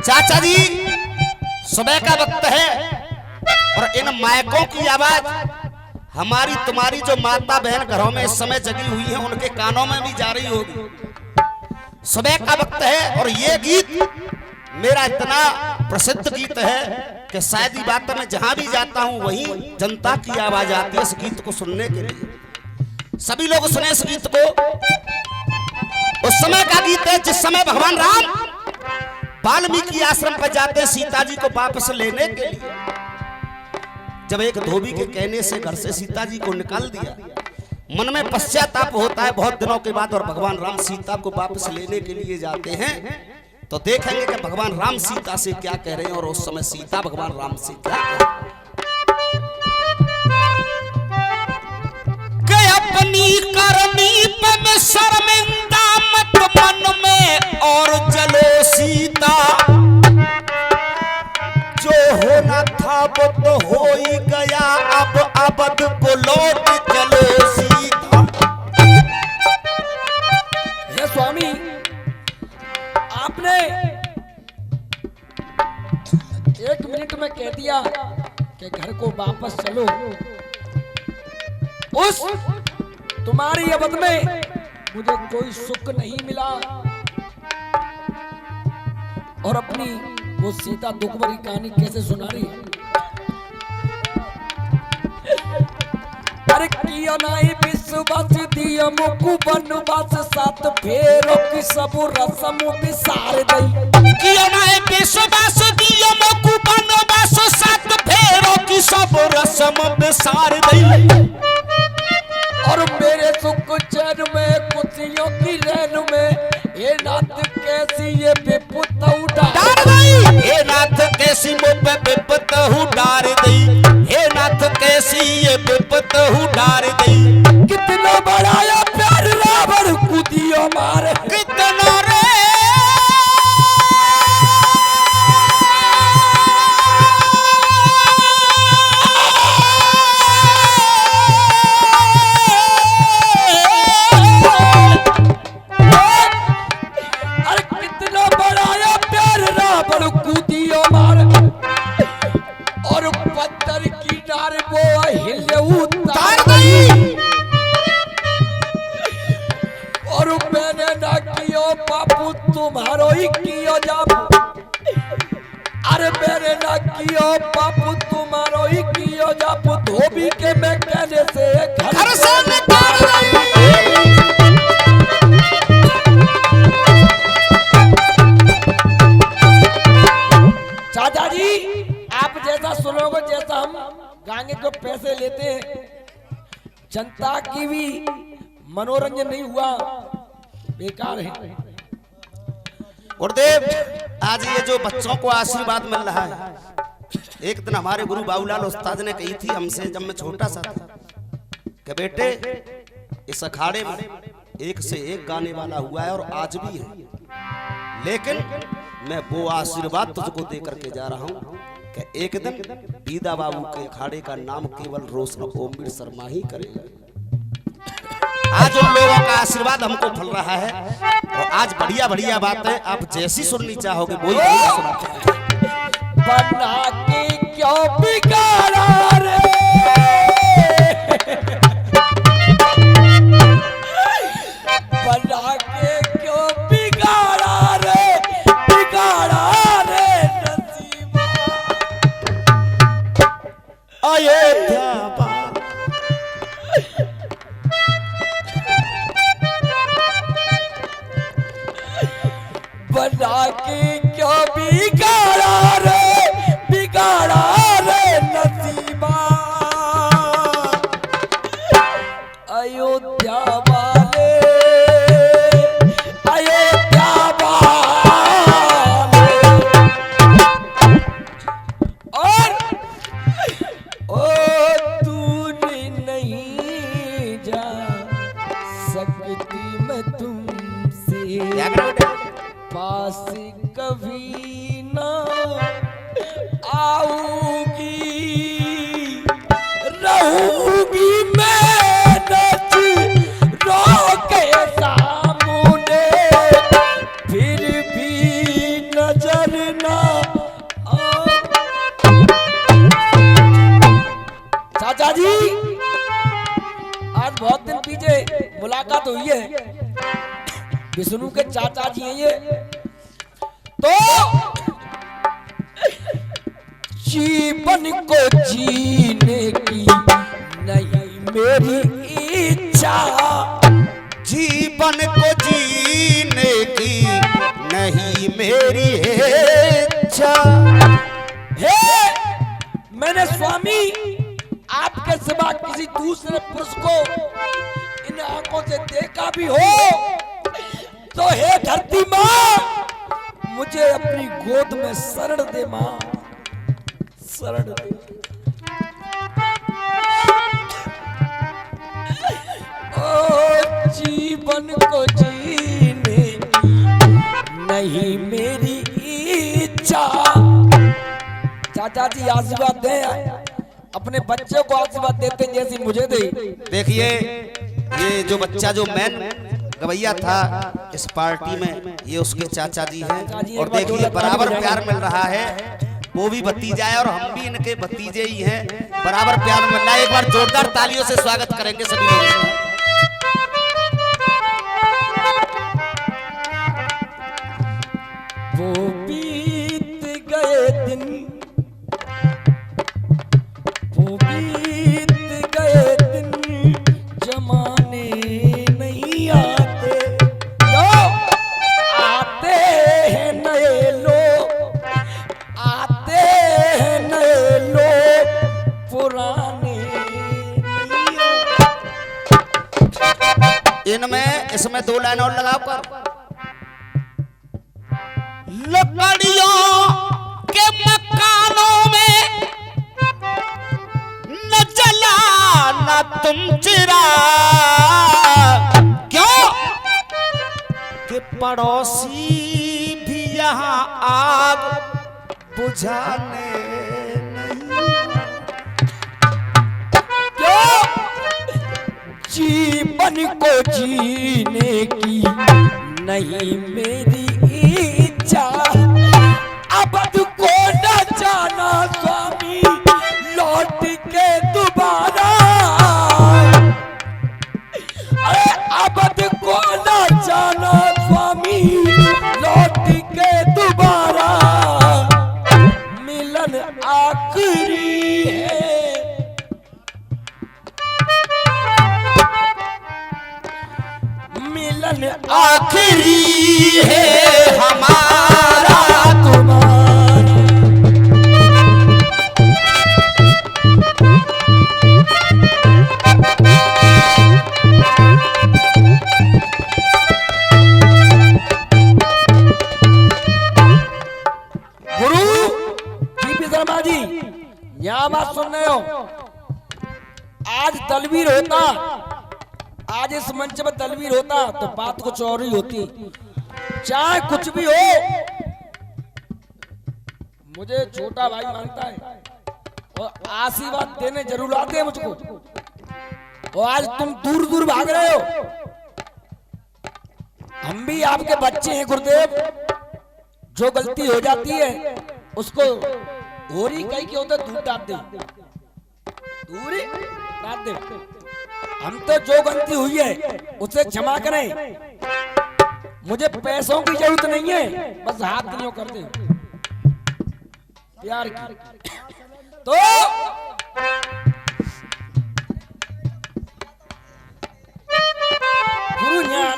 चाचा जी, सुबह का वक्त है और इन माइकों की आवाज हमारी तुम्हारी जो माता बहन घरों में इस समय जगी हुई है उनके कानों में भी जा रही होगी। सुबह का वक्त है और ये गीत मेरा इतना प्रसिद्ध गीत है कि शायद ही बात में जहां भी जाता हूं वहीं जनता की आवाज आती है इस गीत को सुनने के लिए। सभी लोग सुने इस गीत को। उस समय का गीत है जिस समय भगवान राम वाल्मीकि आश्रम पर जाते हैं सीता जी को वापस लेने के लिए। जब एक धोबी के कहने से घर से सीता जी को निकाल दिया, मन में पश्चाताप होता है बहुत दिनों के बाद और भगवान राम सीता को वापस लेने के लिए जाते हैं तो देखेंगे कि भगवान राम सीता से क्या कह रहे हैं और उस समय सीता भगवान राम से क्या कह अपनी करनी पे शर्मिंदा मत मन में और चलो सीता, जो होना था वो तो हो ही गया, अब अबद को लौट चलो सीता। हे स्वामी, आपने 1 मिनट में कह दिया कि घर को वापस चलो। उस तुम्हारी अवध में मुझे कोई सुख नहीं मिला और अपनी वो सीता दुख भरी कहानी कैसे सुना रही है। अरे किया नहीं विश्वास दिया मुकु बनवास साथ फेरो की सब रस्म बिसार दई। किया नहीं विश्वास दिया मुकु बनवास साथ फेरो की सब रस्म बिसार दई। और मेरे सुख चैन में खुशियों की रैन में ये नाथ कैसी ये विपत उडार दई। हे नाथ कैसी मुझ पे विपत उडार दई। हे नाथ कैसी ये विपत उडार दई। कितना बड़ाया प्यार रावण कुदियो मारे, कितना रे तुम्हारो ही कियो जाप। अरे मेरे ना कियो बापू तुम्हारो ही कियो जाप। धोबी के मैं कहने से घर से निकाल चाचा जी, आप जैसा सुनोगे जैसा हम गाएंगे जो पैसे लेते हैं, जनता की भी मनोरंजन नहीं हुआ, बेकार है। गुरुदेव, आज ये जो बच्चों को आशीर्वाद मिल रहा है, एक दिन हमारे गुरु बाबूलाल उस्ताद ने कही थी हमसे जब मैं छोटा सा था कि बेटे इस अखाड़े में एक से एक गाने वाला हुआ है और आज भी है, लेकिन मैं वो आशीर्वाद तुझको दे करके जा रहा हूँ कि एक दिन बीदा बाबू के अखाड़े का नाम केवल रोशन ओमवीर शर्मा ही करेगा। आज उन लोगों का आशीर्वाद हमको फल रहा है और आज बढ़िया बढ़िया बात है, आप जैसी सुननी चाहोगे वही सुना। बना के क्यों बिगाड़ा रे, बना के क्यों बिगाड़ा रे, बिगाड़ा रे नसीबा। अयोध्या बना के क्यों बिगाड़ा रे, बिगाड़ा रे नसीबा। अयोध्या वाले, अयोध्या वाले। और ओ तूने नहीं जा सकती मैं तुमसे, पास कभी ना आऊंगी, रहूंगी मैं नच रो के सामने, फिर भी नजर ना विष्णु के चाचा जी हैं ये। तो जीवन को जीने की नहीं मेरी इच्छा, जीवन को जीने की नहीं मेरी इच्छा। हे मैंने स्वामी आपके सिवा किसी दूसरे पुरुष को इन आंखों से देखा भी हो तो हे धरती माँ मुझे अपनी गोद में शरण दे माँ, शरण दे। ओ जीवन को जीने की नहीं मेरी इच्छा। चाचा जी आशीर्वाद दें, अपने बच्चों को आशीर्वाद देते हैं जैसी मुझे दे। देखिए ये जो बच्चा जो मैन गवैया था इस पार्टी में, ये उसके चाचा जी हैं। और देखिए बराबर प्यार मिल रहा है, वो भी भतीजा है और हम भी इनके भतीजे ही हैं। बराबर प्यार मिल रहा है। एक बार जोरदार तालियों से स्वागत करेंगे सभी लोग इसका। वो बीत गए दिन, वो बीत गए दिन जमाने नहीं आते, क्यों आते हैं नए लोग, आते हैं नए लोग, पुराने नहीं आते। इनमें इसमें दो लाइन और लगाओ कर। लकड़ियों के मकानों में न जला न तुम चिरा, क्यों कि पड़ोसी भी यहाँ आग बुझाने नहीं। क्यों जीवन को जीने की नहीं मेरी इच्छा, अबद को न जाना स्वामी लौट के दोबारा, अरे अबद को न जाना स्वामी लौट के दोबारा, मिलन आखिरी है, मिलन आखिरी है हमारा तुम्हारा। गुरु जीपी शर्मा जी यहाँ बात सुन रहे हो, आज तलवीर होता, आज इस मंच पर तलवीर होता तो बात कुछ और ही होती। चाहे कुछ भी हो, मुझे छोटा भाई मानता है और आशीर्वाद देने जरूर आते हैं मुझको, और आज तुम दूर दूर भाग रहे हो। हम भी आपके बच्चे हैं गुरुदेव, जो गलती हो जाती है उसको होरी कहीं के होते दूध डाल दे, दूरी डाल दे। हम तो जो गलती हुई है उसे क्षमा करें, मुझे पैसों की जरूरत नहीं है, बस हाथ नहीं कर दे प्यार की। तो गुरु ज्ञान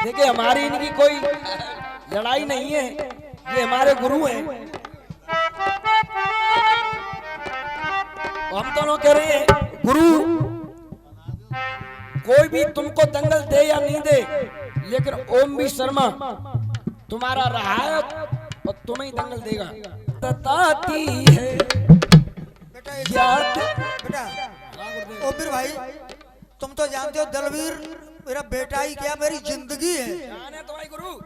देखिए हमारी इनकी कोई लड़ाई नहीं है, ये हमारे गुरु हैं। हम दोनों कह रहे हैं गुरु कोई भी तुमको दंगल दे या नहीं दे, लेकिन ओम भी शर्मा तुम्हारा रहा है और तुम्हें ही दंगल देगा। बताती है याद बेटा ओबीर भाई, तुम तो जानते हो दलवीर मेरा बेटा ही क्या मेरी जिंदगी है। जाने तो भाई गुरु,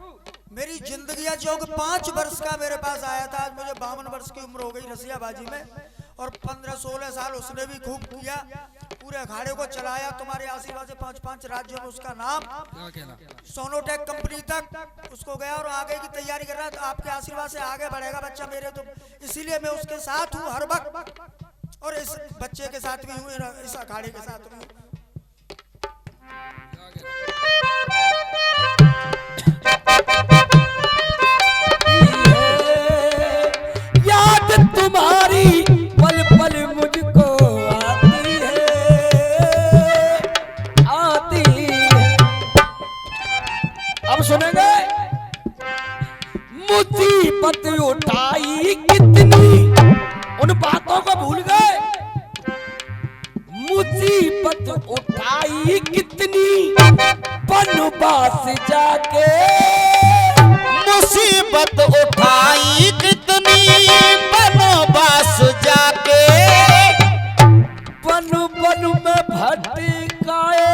मेरी जिंदगी है जो 5 वर्ष का मेरे पास आया था, आज मुझे 52 वर्ष की उम्र हो गई रसियाबाजी में, और 15-16 साल उसने भी खूब किया, पूरे अखाड़े को चलाया। तुम्हारे आशीर्वाद से 5-5 राज्यों में उसका नाम सोनोटेक कंपनी तक उसको गया और आगे की तैयारी कर रहा है। तो आपके आशीर्वाद से आगे बढ़ेगा बच्चा मेरे, तो इसीलिए मैं उसके साथ हूँ हर वक्त, और इस बच्चे के साथ भी हूँ, इस अखाड़े के साथ भी हूँ। अब सुनेंगे। मुसीबत उठाई कितनी, उन बातों को भूल गए। मुसीबत उठाई कितनी बनवास जाके, मुसीबत उठाई कितनी बनवास जाके, बन बन में भटकाए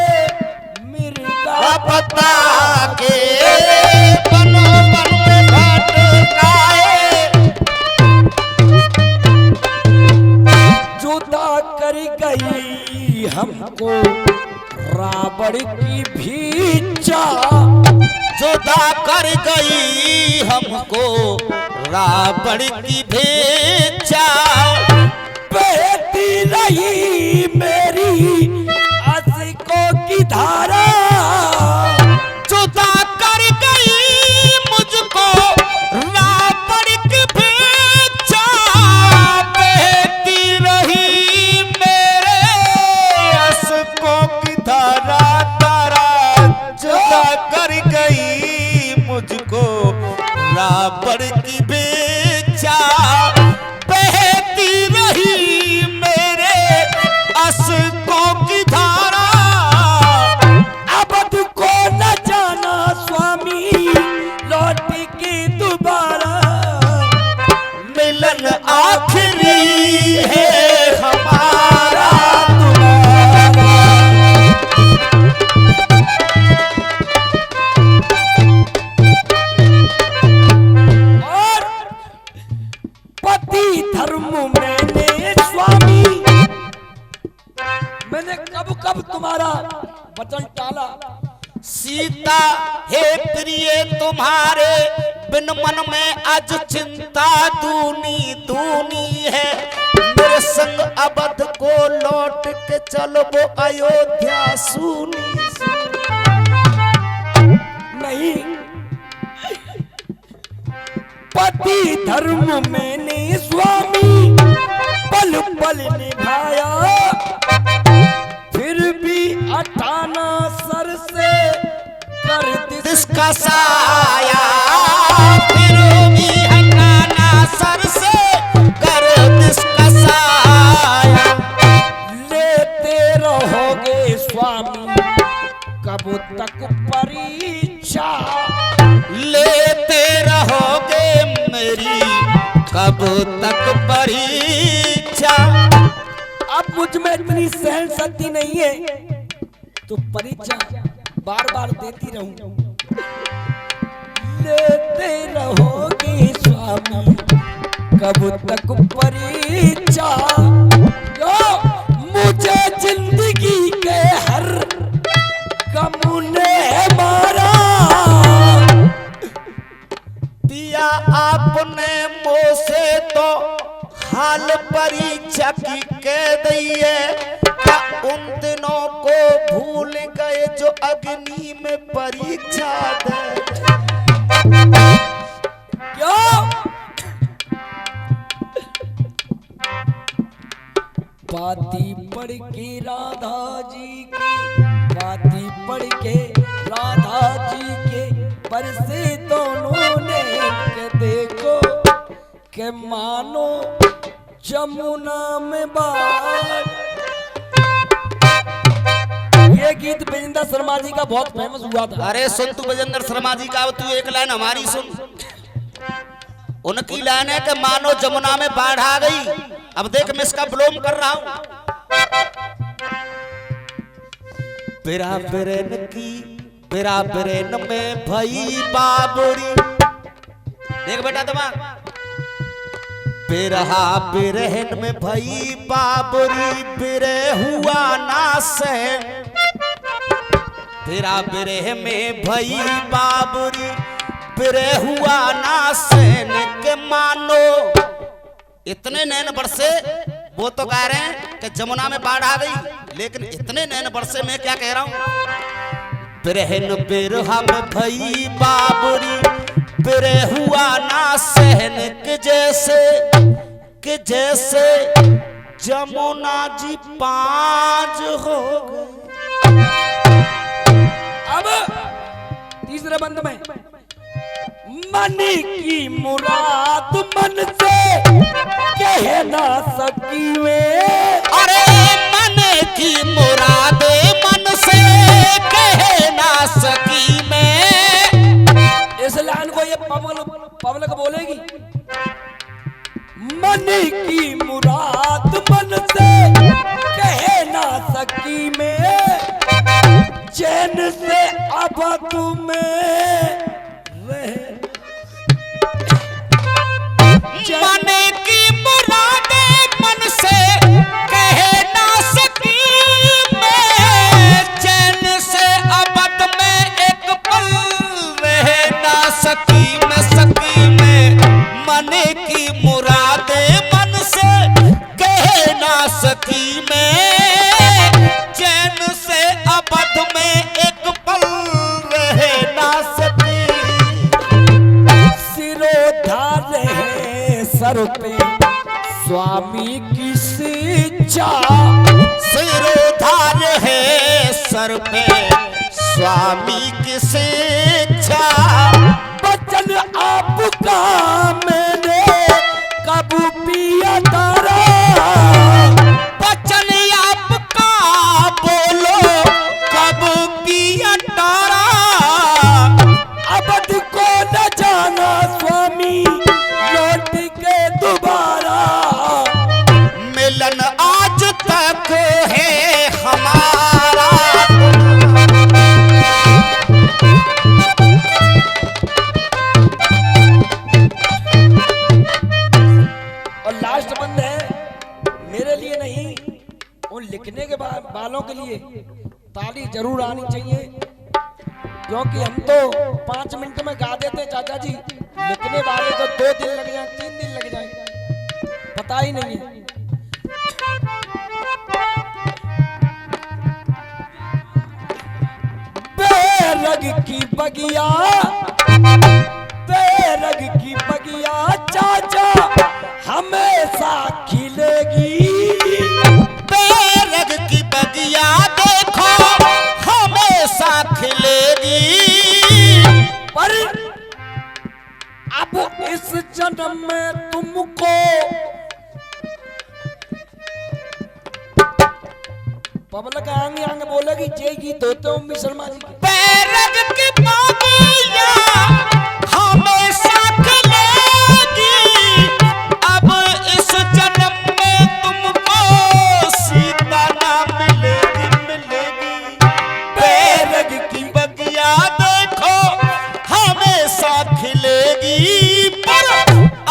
मिर्गा पता के, बन बन में भटकाए, जुदा कर गई हमको रावण की भीचा, जुदा कर गई हमको रावण की भेजा, बहती रही मेरी आशिकों की धारा, जुदा कर गई मुझको रावण की भेजा, बहती रही मेरे आशिकों की धारा धारा, जुदा कर गई मुझको रावण की भेजा, बहती रही मेरे आशिकों की धारा, अवध को न जाना स्वामी लौट के दोबारा, मिलन आखिरी है हमारा तुम्हारा। और पति धर्म मैंने स्वामी, मैंने कब कब तुम्हारा वचन टाला, सीता हे प्रिय तुम्हारे बिन मन में आज चिंता दूनी दूनी है, मेरे संग अवध को लौट के चलो वो अयोध्या सुनी नहीं। पति धर्म मैंने स्वामी पल पल निभाया, फिर भी 98 सर से कर जिसका साया, फिर भी हटाना सर से कर जिसका साया, लेते रहोगे स्वामी कब तक परीक्षा, लेते रहोगे मेरी कब तक परीक्षा, अब मुझ में इतनी सहन शक्ति नहीं है तो परीक्षा बार बार देती रहूं, लेते रहोगे स्वामी कब तक परीक्षा, यो मुझे जिंदगी के हर गम ने मारा, दिया आपने मुँह से तो हाल परीक्षा की कह दिए, क्या उन दिनों को भूल गए जो अग्नि में परीक्षा दे, क्यों बाती पढ़ के राधा जी की, बाती पढ़ के राधा जी के बरसे दोनों ने के देखो के मानो जमुना में बाढ़। ये गीत विजेंद्र शर्मा जी का बहुत फेमस हुआ था। अरे सुन तू विजेंद्र शर्मा जी का, अब तू एक लाइन हमारी सुन। उनकी लाइन है कि मानो जमुना में बाढ़ आ गई। अब देख मैं इसका विलोम कर रहा हूं। बिरा बिरेन की बिरा बिरेन में भई बाबरी, देख बेटा दिमाग, बिरहा बिरहन में भई बाबरी, बिरे हुआ ना सहन, बिरा बिरह में भई बाबरी, बिरे हुआ ना सहन के मानो। इतने नैन बरसे, वो तो कह रहे हैं कि जमुना में बाढ़ आ गई, लेकिन इतने नैन बरसे मैं क्या कह रहा हूं, बिरहन बिरहा में भई बाबरी, बिरे हुआ ना सहन के जैसे जमुना जी पांच हो गए। अब तीसरे बंद में मन की मुराद मन से कह ना सकी में। अरे मन की मुराद मन से कह ना सकी मैं। इस लाइन को ये पब्लिक बोलेगी। मन की मुराद मन से कह ना सकी मैं, चैन से अब तुम्हें मन की मुराद मन से कह ना सकी मैं, चैन से अबद में एक पल रह ना सकी मैं मन की मुराद मन से कह ना सकी मैं, चैन से अबद में एक पल रह ना सकी। सिरोधार है सर पे स्वामी की शिक्षा, सिरोधार है सर पे स्वामी की शिक्षा, वचन आपका मैंने कब पिया तारा, वचन आपका बोलो कब पिया तारा, अवध को न जाना स्वामी लौट के दोबारा, मिलन आज तक है हमारा। और लास्ट बंद है मेरे लिए नहीं, उन लिखने के वालों के लिए ताली जरूर आनी चाहिए, क्योंकि हम तो 5 मिनट में गा देते चाचा जी, लिखने वाले तो 2 दिन लग जाए 3 दिन लग जाए, पता ही नहीं है। बेरग की बगिया, बेरग की बगिया चाचा हमेशा खिलेगी, बेरग की बगिया देखो हमेशा खिलेगी, पर अब इस जन्म में तुमको पब्लिक आगे आगे बोलेगी जय गीत होते हो शर्मा जी के। बेरग की बगिया हमेशा खिलेगी, अब इस जन्म में तुमको सीता ना मिलेगी। बेरग की बगिया देखो हमेशा खिलेगी, पर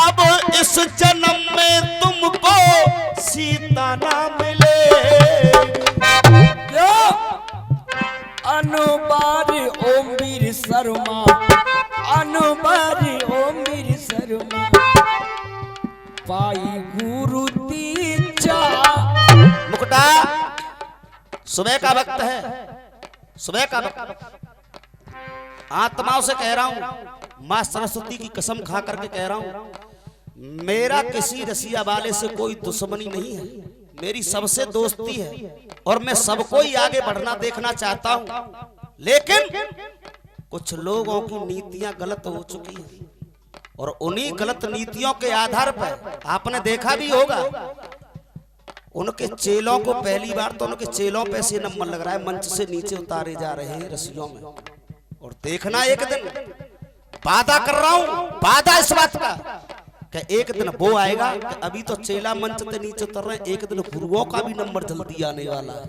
अब इस जन्म में तुमको सीता ना मिलेगी। अनुबारी ओम वीर शर्मा, अनुबारी ओम वीर शर्मा, पाई गुरु दीक्षा। मुकुटा सुबह का वक्त है, सुबह का वक्त, आत्माओं से कह रहा हूं, मां सरस्वती की कसम खा करके कह रहा हूं, मेरा किसी रसिया वाले से कोई दुश्मनी नहीं है, मेरी सबसे दोस्ती है और मैं सबको ही आगे बढ़ना देखना चाहता हूं, लेकिन कुछ लोगों की नीतियां गलत हो चुकी हैं और उन्हीं गलत नीतियों के आधार पर आपने देखा भी होगा, उनके चेलों को पहली बार तो उनके चेलों पे से नंबर लग रहा है, मंच से नीचे उतारे जा रहे हैं रस्सियों में। और देखना एक दिन, वादा कर रहा हूं, वादा इस बात का कि एक दिन वो आएगा कि अभी तो चेला मंच से नीचे उतर रहे हैं, एक दिन गुरुओं का भी नंबर जल्दी आने वाला है।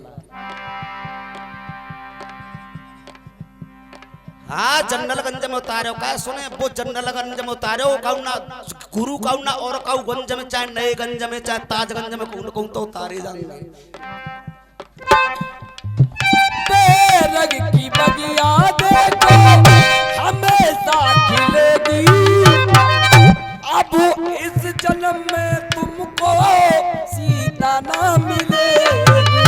हाँ, जन्नलगंज में उतारे का सुने, वो जन्नलगंज में उतारे काऊ ना गुरु काऊ ना और काऊ गंज में, चाहे नए गंज में चाहे ताजगंज में, कौन कौन तो उतारे जाएंगे। बेरग की बगिया देखो हमेशा खिलेगी, अब इस जन्म में तुमको सीता ना मिलेगी।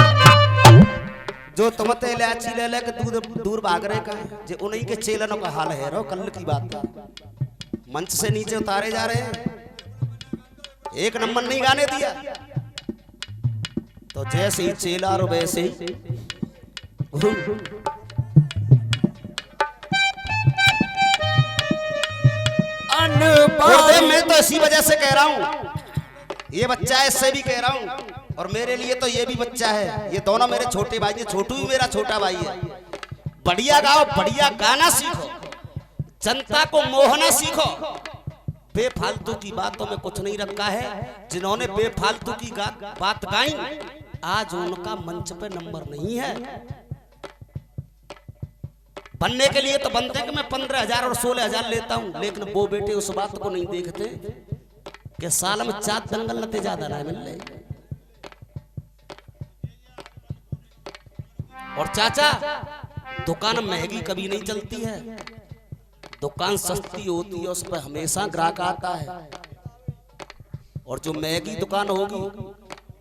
जो तुम ते इलायची ले लेके दूर भाग रहे का, जो उन्हीं के चेलनों का हाल है रो, कल की बात है, मंच से नीचे उतारे जा रहे हैं, एक नंबर नहीं गाने दिया, तो जैसे ही चेला रो वैसे ही इसी वजह से कह रहा हूँ, ये बच्चा है इससे भी कह रहा हूँ, और मेरे लिए तो ये भी बच्चा है। ये दोनों मेरे छोटे भाई हैं, छोटू भी मेरा छोटा भाई है। बढ़िया गाओ, बढ़िया गाना सीखो, जनता को मोहना सीखो। बेफालतू की बातों में कुछ नहीं रखा है। जिन्होंने बेफालतू की बात गाई, आज उनका मंच पे नंबर नहीं है। बनने के लिए तो बनते कि मैं 15,000 और 16,000 लेता हूं, लेकिन वो बेटे उस बात को नहीं देखते कि साल में 4 दंगल नते ज्यादा ना मिल रहे। और चाचा, दुकान महंगी कभी नहीं चलती है, दुकान सस्ती होती है, उस पर हमेशा ग्राहक आता है। और जो महंगी दुकान होगी,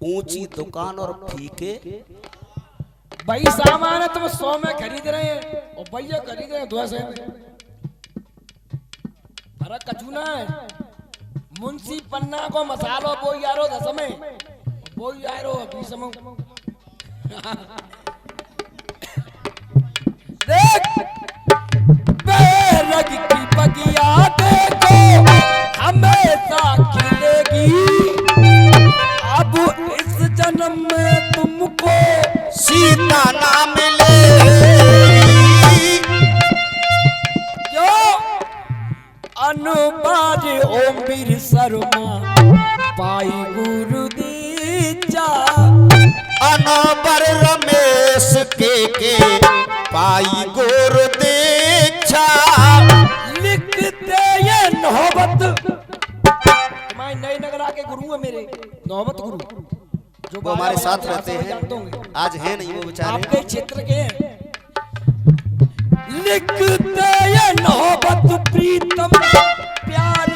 ऊंची दुकान और फीके भाई सामान है तुम 100 में खरीद रहे हैं और भैया खरीद रहे हैं 200 में। फर्क कचूना है। मुंशी पन्ना को मसालो वो यारो 10 में, वो यारो 20 में। देख बेरग की बगिया देखो हमेशा खिलेगी, अब इस जन्म में तुमको सीता ना मिले। जो अनुबाज ओम वीर शर्मा पाई गुरु दीक्षा, अनबर रमेश के पाई गुरु दीक्षा। लिखते ये नौबत, तुम्हारे नए नगरा के गुरु है मेरे, नौबत गुरु जो वो हमारे साथ रहते हैं, आज है नहीं वो बेचारे, आपके क्षेत्र के हैं। लिखते ये नौबत प्रीतम प्यार